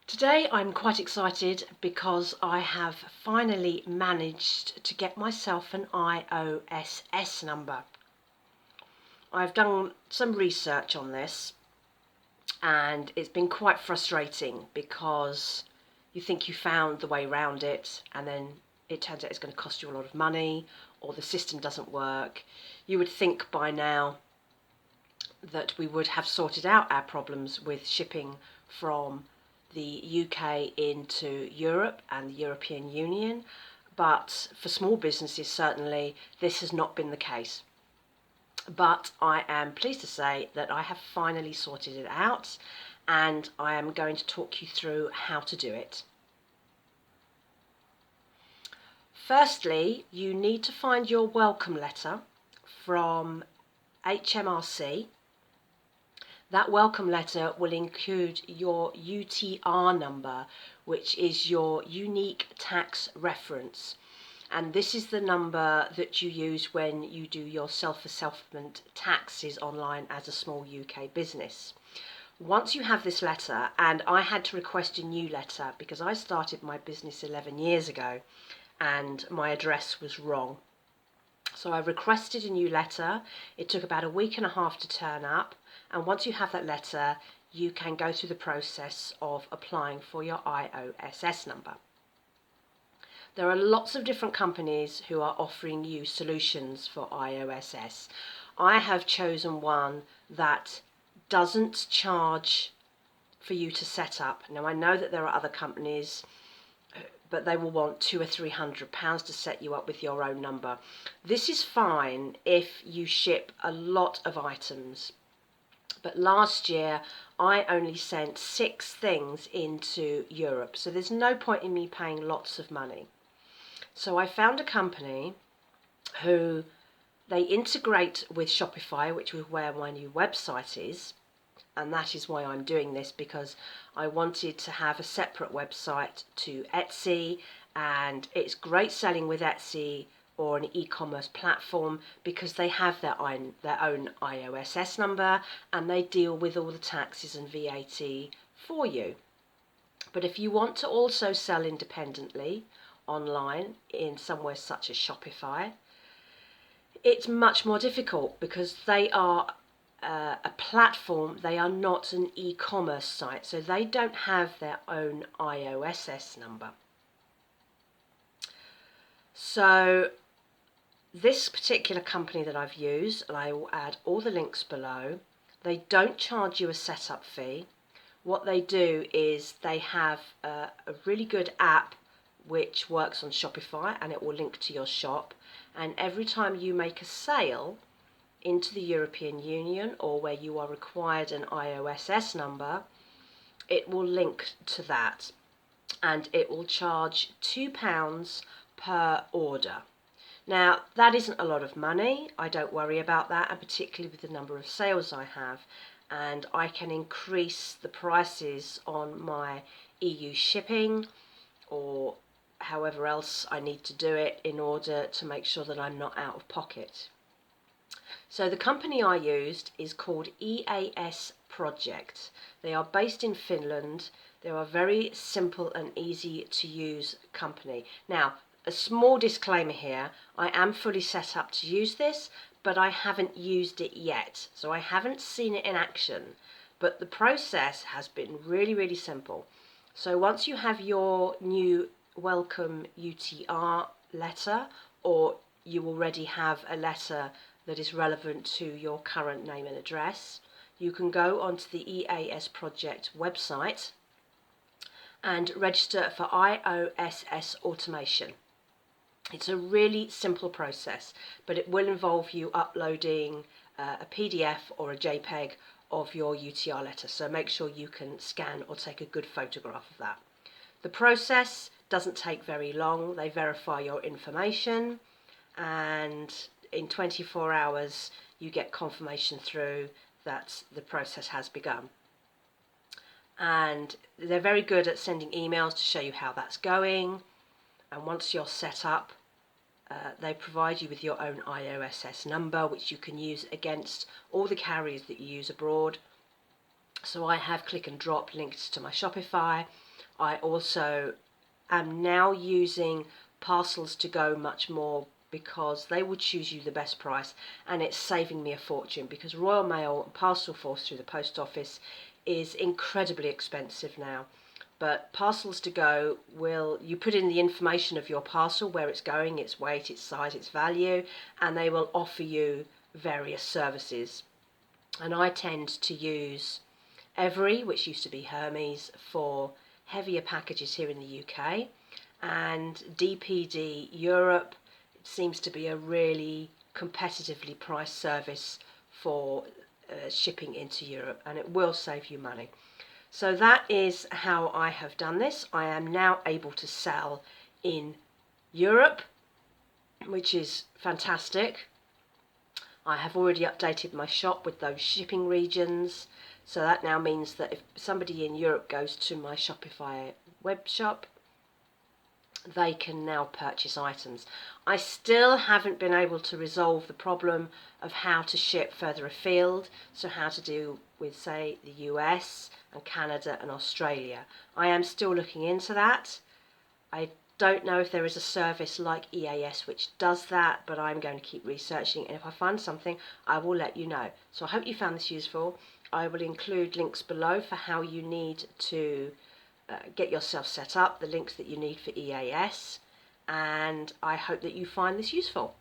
Today I'm quite excited because I have finally managed to get myself an IOSS number. I've done some research on this and it's been quite frustrating because you think you found the way around it and then it turns out it's going to cost you a lot of money or the system doesn't work. You would think by now that we would have sorted out our problems with shipping from the UK into Europe and the European Union, but for small businesses certainly this has not been the case. But I am pleased to say that I have finally sorted it out and I am going to talk you through how to do it. Firstly, you need to find your welcome letter from HMRC. That welcome letter will include your UTR number, which is your unique tax reference. And this is the number that you use when you do your self-assessment taxes online as a small UK business. Once you have this letter, and I had to request a new letter because I started my business 11 years ago and my address was wrong. So I requested a new letter. It took about a week and a half to turn up. And once you have that letter, you can go through the process of applying for your IOSS number. There are lots of different companies who are offering you solutions for IOSS. I have chosen one that doesn't charge for you to set up. Now I know that there are other companies, but they will want £200 or £300 to set you up with your own number. This is fine if you ship a lot of items. But last year I only sent 6 things into Europe, so there's no point in me paying lots of money. So I found a company who they integrate with Shopify, which is where my new website is, and that is why I'm doing this, because I wanted to have a separate website to Etsy, and it's great selling with Etsy or an e-commerce platform because they have their own IOSS number and they deal with all the taxes and VAT for you. But if you want to also sell independently online in somewhere such as Shopify, it's much more difficult because they are a platform. They are not an e-commerce site, so they don't have their own IOSS number. So this particular company that I've used, and I will add all the links below, they don't charge you a setup fee. What they do is they have a really good app which works on Shopify and it will link to your shop, and every time you make a sale into the European Union or where you are required an IOSS number, it will link to that and it will charge £2 per order. Now that isn't a lot of money, I don't worry about that, and particularly with the number of sales I have, and I can increase the prices on my EU shipping or however else I need to do it in order to make sure that I'm not out of pocket. So the company I used is called EAS Project. They are based in Finland. They are a very simple and easy to use company. Now, a small disclaimer here, I am fully set up to use this, but I haven't used it yet. So I haven't seen it in action, but the process has been really simple. So once you have your new welcome UTR letter, or you already have a letter that is relevant to your current name and address, you can go onto the EAS Project website and register for IOSS automation. It's a really simple process, but it will involve you uploading a PDF or a JPEG of your UTR letter, so make sure you can scan or take a good photograph of that. The process doesn't take very long. They verify your information and in 24 hours you get confirmation through that the process has begun. And they're very good at sending emails to show you how that's going, and once you're set up, they provide you with your own IOSS number which you can use against all the carriers that you use abroad. So I have click and drop linked to my Shopify. I also am now using parcels to go much more because they will choose you the best price, and it's saving me a fortune because Royal Mail and Parcel Force through the post office is incredibly expensive now. But parcels to go you put in the information of your parcel, where it's going, its weight, its size, its value, and they will offer you various services. And I tend to use Every, which used to be Hermes, for heavier packages here in the UK, and DPD Europe seems to be a really competitively priced service for shipping into Europe, and it will save you money. So that is how I have done this. I am now able to sell in Europe, which is fantastic. I have already updated my shop with those shipping regions, so that now means that if somebody in Europe goes to my Shopify web shop, they can now purchase items. I still haven't been able to resolve the problem of how to ship further afield, so how to do with, say, the US and Canada and Australia. I am still looking into that. I don't know if there is a service like EAS which does that, but I'm going to keep researching, and if I find something, I will let you know. So I hope you found this useful. I will include links below for how you need to get yourself set up, the links that you need for EAS, and I hope that you find this useful.